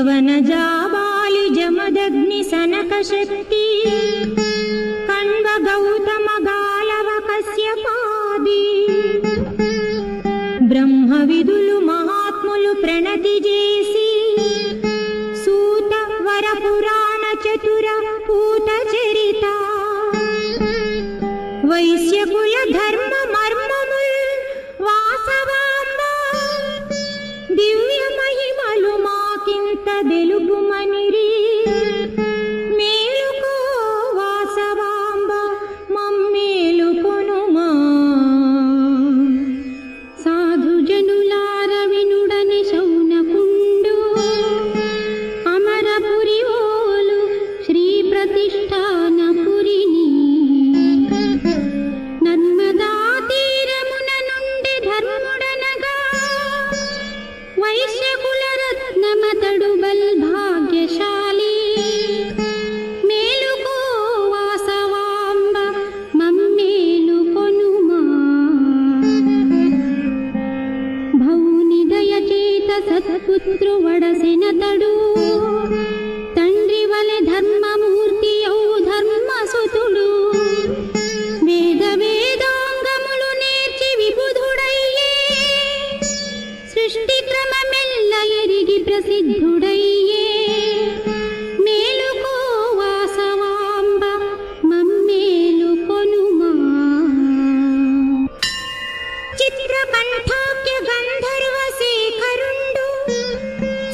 జవన జాబాలి జమదగ్ని సనక శక్తి కణ్వ గౌతమ గాలవ కశ్యపాది బ్రహ్మ విదులు మహాత్ములు ప్రణతి చేసి సూత వర పురాణ చతుర పూత చరిత వైశ్యకుల ధర్మ మర్మముల్ వాసవాంబ దివ్య మహిమలు మాకింత తెలుపుమనిరి మేలుకో వాసవాంబ మమ్మేలుకొనుమా సాధు జనులార వినుడని శౌనకుండు అమరపురి ఓలు శ్రీ ప్రతిష్టానపురిని నర్మదా తీరమున నుండి ధర్ముడనగా వైశ్యకుల రత్నమతడు బల్ భాగ్యశాలి మేలుకో వాసవాంబ మమ్మేలుకొనుమా భౌని దయచేత సత్పుత్రు వడసెనతడు తండ్రి వలె ధర్మమూర్తి ఔ ధర్మసుతుడు వేద వేదాంగములు నేర్చి విబుధుడయ్యే సృష్టి క్రమమెల్ల ఎరిగి ప్రసిద్ధుడయ్యే మేలుకో వాసవాంబ మమ్మేలుకొనుమా చిత్రకంఠాఖ్య గంధర్వ శేఖరుండు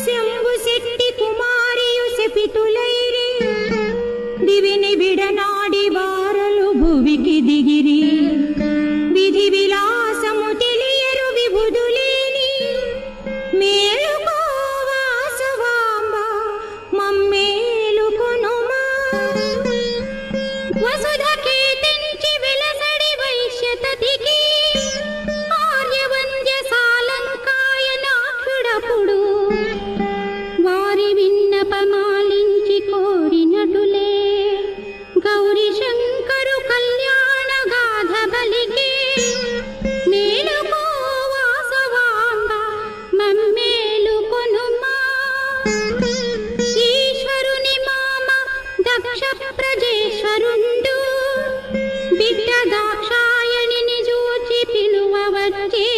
శంభు శెట్టి కుమారియు శపితులైరి దివిని విడనాడి వారలు భువికి దిగిరి విధి విలాసము తెలియరు విభుదులేని మేలుకో వాసవాంబ మమ్మేలుకొనుమా వసుధకే తెంచి వెలసడి వైశ్యతతికి ఆర్యవంద్య సాలంకాయనాక్షుడపుడు వారి విన్నపమాలించి కోరినటులే గౌరీ శంకరు కళ్యాణ గాథ బలికి మేలుకో వాసవాంబ మమ్మేలుకొనుమా ఈశ్వరుని మామ దక్ష ప్రజేశ్వరుండు బిడ్డ దాక్షాయణిని చూచి పిలువవచ్చే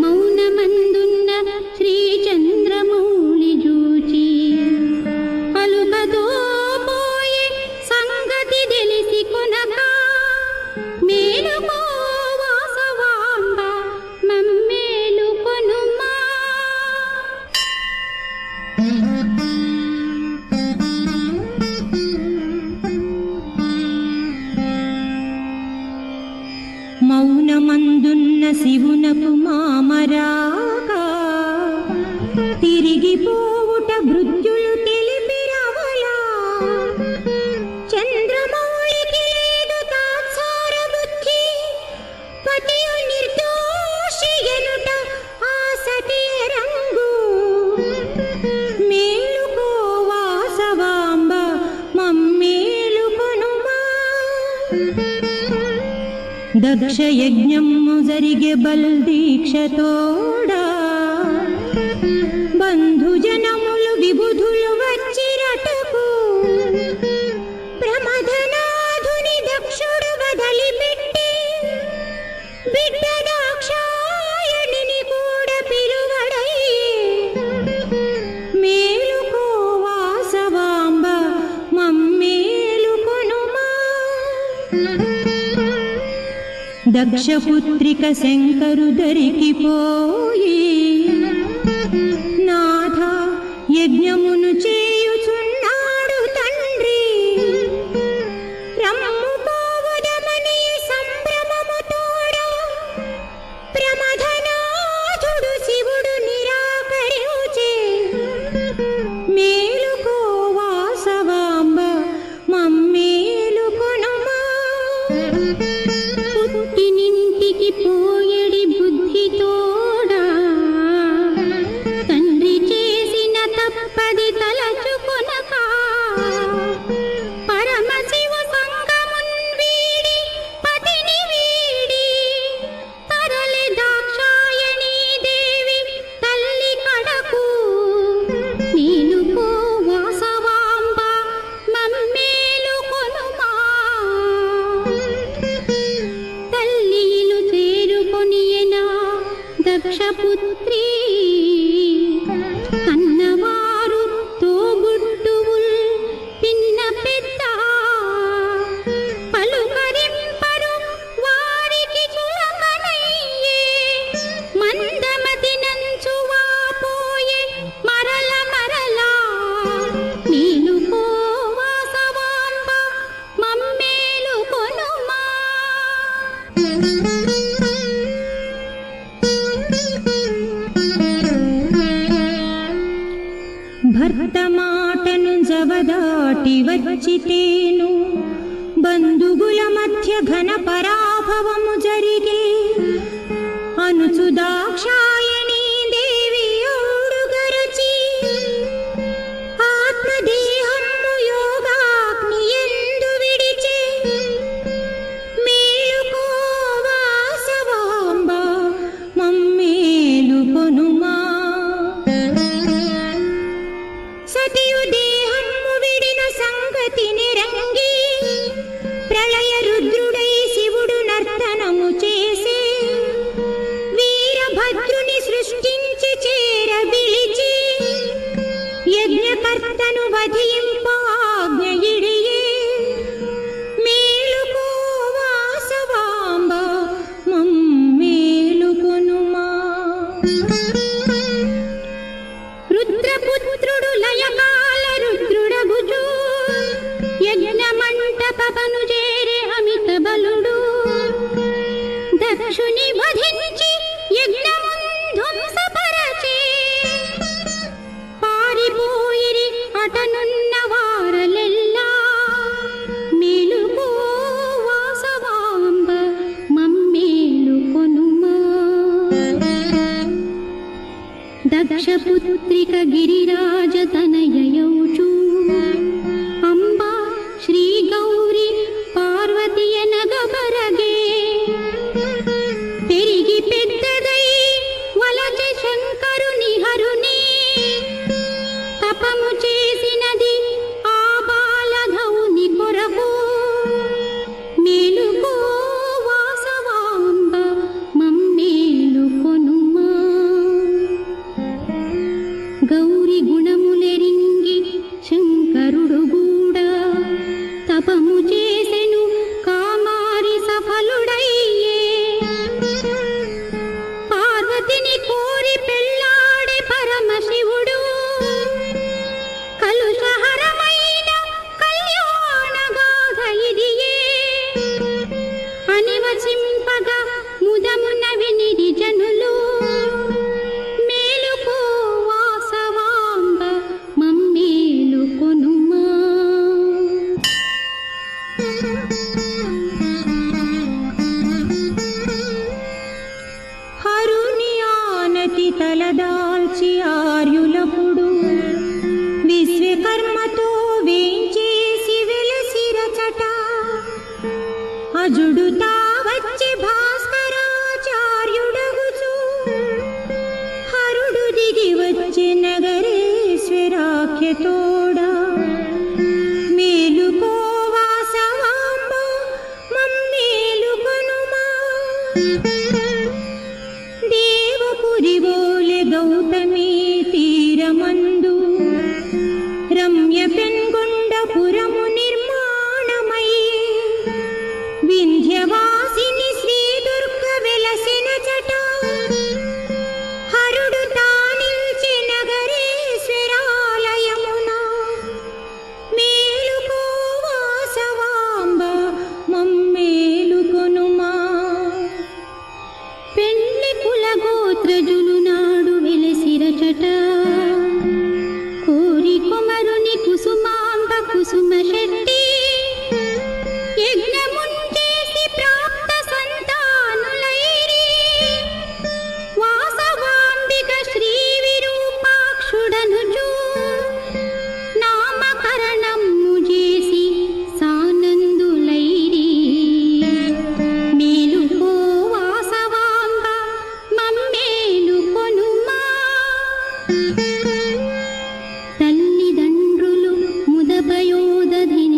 మౌనమందున్న శ్రీ చంద్రమౌళి జూచి పలుకతో పోయే సంగతి తెలిసి కొనక మేలుకో వాసవాంబ మమ్మేలుకొనుమా మౌనమందున్న శివునకు మామరాగా తిరిగిపోవుట మృత్యులు తెలిపిరవలా చంద్రమౌళికి లేదు తాత్సార బుద్ధి పతియు నిర్దోషి ఎనుట ఆ సతీయ రంగు మేలుకో వాసవాంబ మమ్మేలుకొనుమా దక్ష యజ్ఞము జరిగే బల్ దీక్షతోడా బంధుజనములు విబుధులు వచ్చిరటకు ప్రమథనాధుని దక్షుడు వదలిపెట్టి బిడ్డ దాక్షాయణిని కూడా పిలువడయ్యే మేలుకో వాసవాంబ మమ్మేలుకొనుమా దక్షపుత్రిక శంకరు దరికిపోయి నాథ యజ్ఞమును చేయుచున్నాడు తండ్రి రమ్ము పోవుదమని సంభ్రమముతోడ ప్రమథనాథుడు శివుడు నిరాకరించే మేలుకో వాసవాంబ మమ్మేలుకొనుమా పుట్టినింటికి పోయడి బుద్ధితోడా తండ్రి చేసిన తప్పది తల దాటి వచ్చితేను బంధుగుల మధ్య ఘన పరాభవము జరిగే అనుచు దాక్షాయణీ దేవి ఔడుగరచి ఆత్మదేహము యోగాగ్ని యందు విడిచే మేలుకో వాసవాంబ మమ్మేలుకొనుమా. సతియు దేహము విడిన సంగతి నిరంగి ప్రళయ రుద్రుడై శివుడు నర్తనము చేసే వీరభద్రుని సృష్టించి చేర పిలిచి యజ్ఞకర్తను వధింప ఆజ్ఞ ఇడియే మేలుకో వాసవాంబ మమ్మేలుకొనుమా. రుద్రపుత్రుడు లయకాల రుద్రుడగుచు యజ్ఞ మంటపమును చేరే అమిత బలుడు దక్షుని వధించి యజ్ఞమున్ ధ్వంసపరచే పారిపోయిరి అటనున్న వారలెల్లా మేలుకో వాసవాంబ మమ్మేలుకొనుమా. దక్షపుత్రిక గిరిరాజ తనయయౌచు అంబా శ్రీ గౌరి పార్వతియ నగబరగే పెరిగి పెద్దదై వలచె శంకరుని హరుని తపము చేసినది ఆ బాలధౌని కొరకు మేలుకో వాసవాంబ మమ్మేలుకొనుమా. గౌరి గుణములెరింగి శంకరుడు కూడా తపము చేసెను కామారి సఫలుడయ్యే పార్వతిని కోరి పెళ్ళాడే పరమశివుడు కలుషహరమైన కళ్యాణ గాథ ఇదియే అనివచింపగా ముదమున వినిరి జనులు మేలుకో వాసవాంబ మమ్మేలుకొనుమా. హరుని ఆనతి తలదాల్చి ఆర్యులపుడు విశ్వకర్మతో వేంచేసి వెలసిరచట అజుడు తావచ్చి భాస్కరాచార్యుడగుచు హరుడు దిగి వచ్చి నగరేశ్వరాఖ్యతోడా మేలుకో వాసవాంబ మమ్మేలుకొనుమా. దేవపురివోలె గౌతమీ తీరమందు రమ్య పెన్గొండపురము నిర్మాణమయ్యే వింధ్యవాసిని శ్రీ దుర్గ వెలసిన చట హరుడు తానిల్చి నగరేశ్వరాలయమున మేలుకో వాసవాంబ మమ్మేలుకొనుమా. పెండ్లి కులగోత్రజులు నాడు వెలసిరచట కోరి కుమరుని కుసుమాంబ కుసుమ శెట్టి యజ్ఞమున్ చేసి ప్రాప్త సంతానులైరి వాసవాంబిక శ్రీ విరూపాక్షుడనుచు నామకరణము చేసి సానందులైరి మేలుకో వాసవాంబ మమ్మేలుకొనుమా. తల్లిదండ్రులు ముదపయోదధిని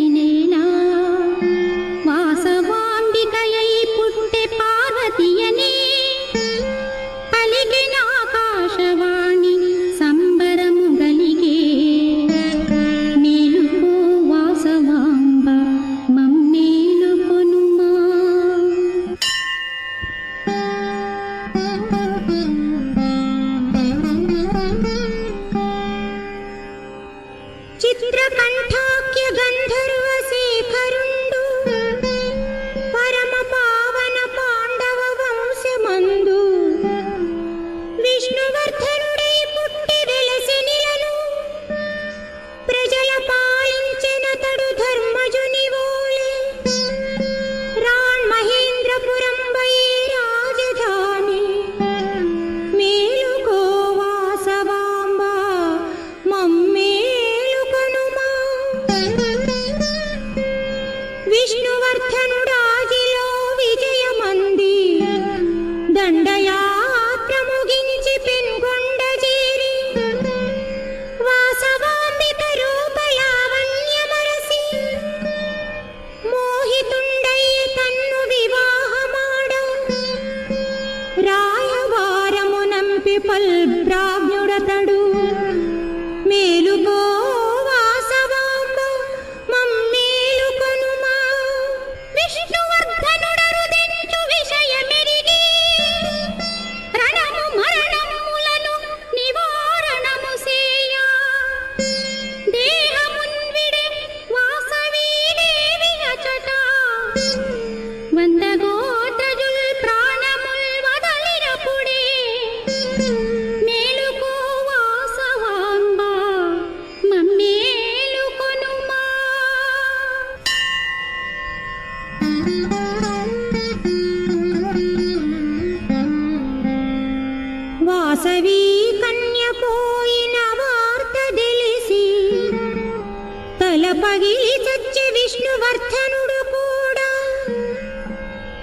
పగిలి చచ్చే విష్ణువర్ధనుడు కూడా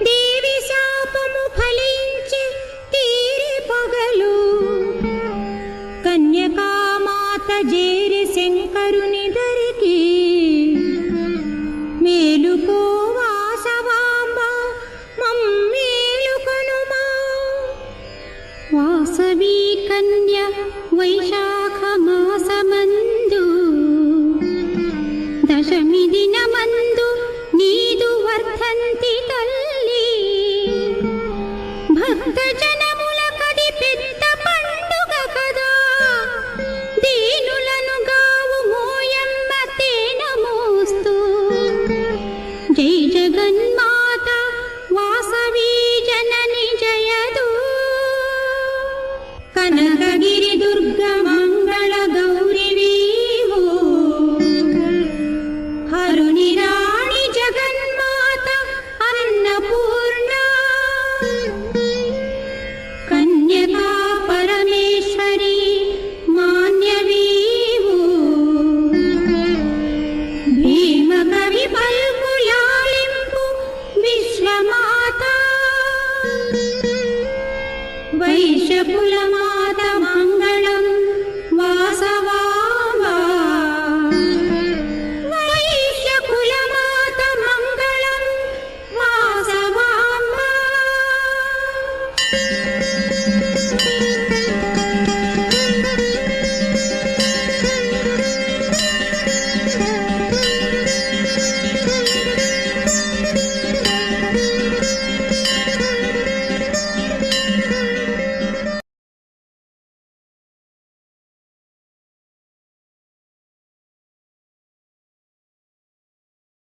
దేవి శాపము ఫలించి తీరి పగలు కన్యకామాత జేరి శంకరుని దరికి మేలుకో వాసవాంబ మమ్మేలుకొనుమా. వాసవి కన్య వైశాఖ మాసమందు దశమి దినమందు నీదు వర్ధంతి తల్లి. భక్త జనముల కది పెద్ద పండుగ కదా, దీనులను గావు మోయమ్మ తేన మోస్తూ. జై జగన్మాత వాసవి జనని జయదు. కనకగిరి దుర్గ మంగళ గౌరి వీవు, హరుని రాణి జగన్మాత అన్నపూర్ణ. కన్యకా పరమేశ్వరి మాన్యవీవు, భీమ కవి పల్కులాలింపు విశ్వమాత. వైశ్యకులమా